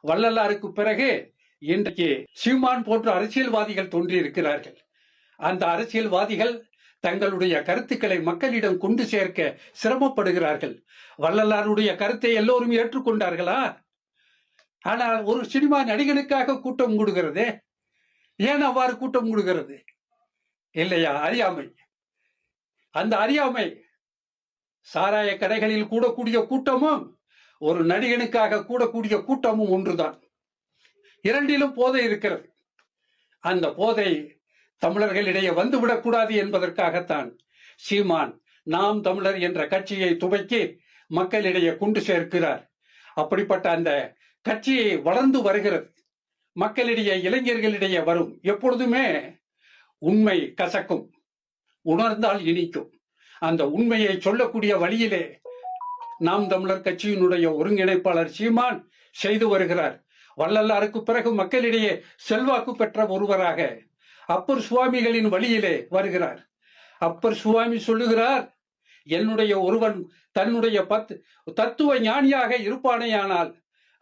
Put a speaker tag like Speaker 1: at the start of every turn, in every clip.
Speaker 1: வள்ளலாருக்கு பிறகு இன்றைக்கு சீமான் போன்ற அரசியல்வாதிகள் தோன்றியிருக்கிறார்கள். அந்த அரசியல்வாதிகள் தங்களுடைய கருத்துக்களை மக்களிடம் கொண்டு சேர்க்க சிரமப்படுகிறார்கள். வள்ளலாருடைய கருத்தை எல்லோரும் ஏற்றுக்கொண்டார்களா? ஆனால் ஒரு சினிமா நடிகனுக்காக கூட்டம் கூடுகிறது. ஏன் அவ்வாறு கூட்டம் கூடுகிறது? இல்லையா? அறியாமை. அந்த அறியாமை சாராய கடைகளில் கூடக்கூடிய கூட்டமும் ஒரு நடிகனுக்காக கூடக்கூடிய கூட்டமும் ஒன்றுதான். இரண்டிலும் போதை இருக்கிறது. அந்த போதை தமிழர்களிடையே வந்துவிடக்கூடாது என்பதற்காகத்தான் சீமான் நாம் தமிழர் என்ற கட்சியை துவக்கி மக்களிடையே கொண்டு சேர்க்கிறார். அப்படிப்பட்ட அந்த கட்சியை வளர்ந்து வருகிறது. மக்களிடையே, இளைஞர்களிடையே வரும். எப்பொழுதுமே உண்மை கசக்கும், உணர்ந்தால் இனிக்கும். அந்த உண்மையை சொல்லக்கூடிய வழியிலே நாம் தமிழர் கட்சியினுடைய ஒருங்கிணைப்பாளர் சீமான் செய்து வருகிறார். வள்ளலாருக்கு பிறகு மக்களிடையே செல்வாக்கு பெற்ற ஒருவராக அப்பர் சுவாமிகளின் வழியிலே வருகிறார். அப்பர் சுவாமி சொல்லுகிறார், என்னுடைய ஒருவன் தன்னுடைய தத்துவ ஞானியாக இருப்பானேயானால்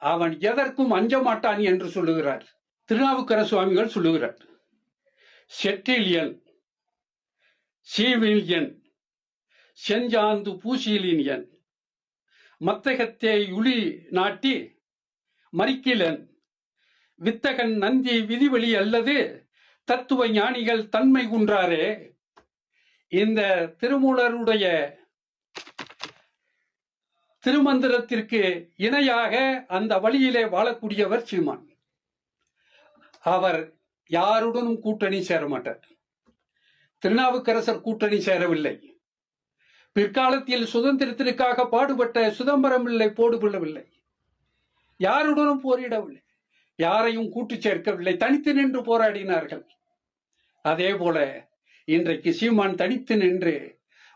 Speaker 1: அவன் எதற்கும் அஞ்ச மாட்டான் என்று சொல்லுகிறார். திருநாவுக்கரசு சுவாமிகள் சொல்லுகிறார், செற்றிலியன் சீவிலியன் செஞ்சாந்து பூசிலியன் மத்தகத்தே யுளி நாட்டி மறிக்கிலன் வித்தகன் நந்தி விதிவெளி அல்லது தத்துவ ஞானிகள் தன்மை குன்றாரே. இந்த திருமூலருடைய திருமந்திரத்திற்கு இணையாக அந்த வழியிலே வாழக்கூடியவர் சீமான். அவர் யாருடனும் கூட்டணி சேர மாட்டார். திருநாவுக்கரசர் கூட்டணி சேரவில்லை. பிற்காலத்தில் சுதந்திரத்திற்காக பாடுபட்ட சிதம்பரம் பிள்ளை போடுபடவில்லை. யாருடனும் போரிடவில்லை. யாரையும் கூட்டு சேர்க்கவில்லை. தனித்து நின்று போராடினார்கள். அதே போல இன்றைக்கு சீமான் தனித்து நின்று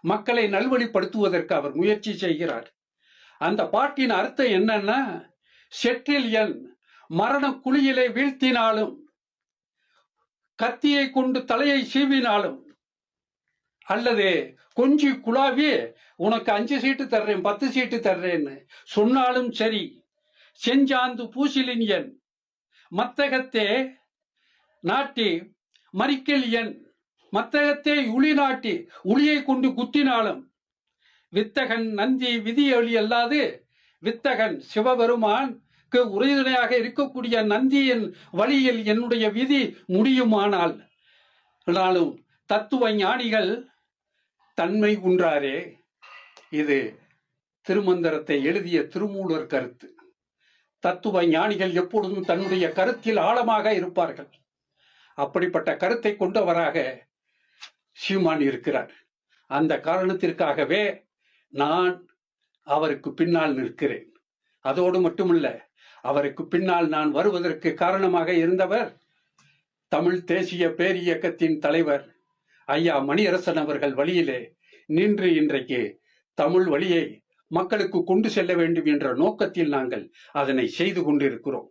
Speaker 1: மக்களை நல்வழிப்படுத்துவதற்கு அவர் முயற்சி செய்கிறார். அந்த பாட்டின் அர்த்தம் என்னன்னா, செற்றிலியன் மரண குழியிலே வீழ்த்தினாலும் கத்தியை கொண்டு தலையை சீவினாலும் அல்லது கொஞ்சி குழாவி உனக்கு 5 சீட்டு தர்றேன் 10 சீட்டு தர்றேன்னு சொன்னாலும் சரி, செஞ்சாந்து பூசிலியன் மத்தகத்தே நாட்டி மறிக்கலியன் மத்தகத்தே உளி நாட்டி உளியை கொண்டு குத்தினாலும் வித்தகன் நந்தி விதியொலி அல்லாது வித்தகன் சிவபெருமானுக்கு உறுதுணையாக இருக்கக்கூடிய நந்தியின் வழியில் என்னுடைய விதி முடியுமானால் தத்துவ ஞானிகள் தன்மை குன்றாரே. இது திருமந்திரத்தை எழுதிய திருமூலர் கருத்து. தத்துவ ஞானிகள் எப்பொழுதும் தன்னுடைய கருத்தில் ஆழமாக இருப்பார்கள். அப்படிப்பட்ட கருத்தை கொண்டவராக சீமான் இருக்கிறார். அந்த காரணத்திற்காகவே நான் அவருக்கு பின்னால் நிற்கிறேன். அதோடு மட்டுமல்ல, அவருக்கு பின்னால் நான் வருவதற்கு காரணமாக இருந்தவர் தமிழ் தேசிய பேரியக்கத்தின் தலைவர் ஐயா மணியரசன் அவர்கள் வழியிலே நின்று இன்றைக்கு தமிழ் வழியை மக்களுக்கு கொண்டு செல்ல வேண்டும் என்ற நோக்கத்தில் நாங்கள் அதனை செய்து கொண்டிருக்கிறோம்.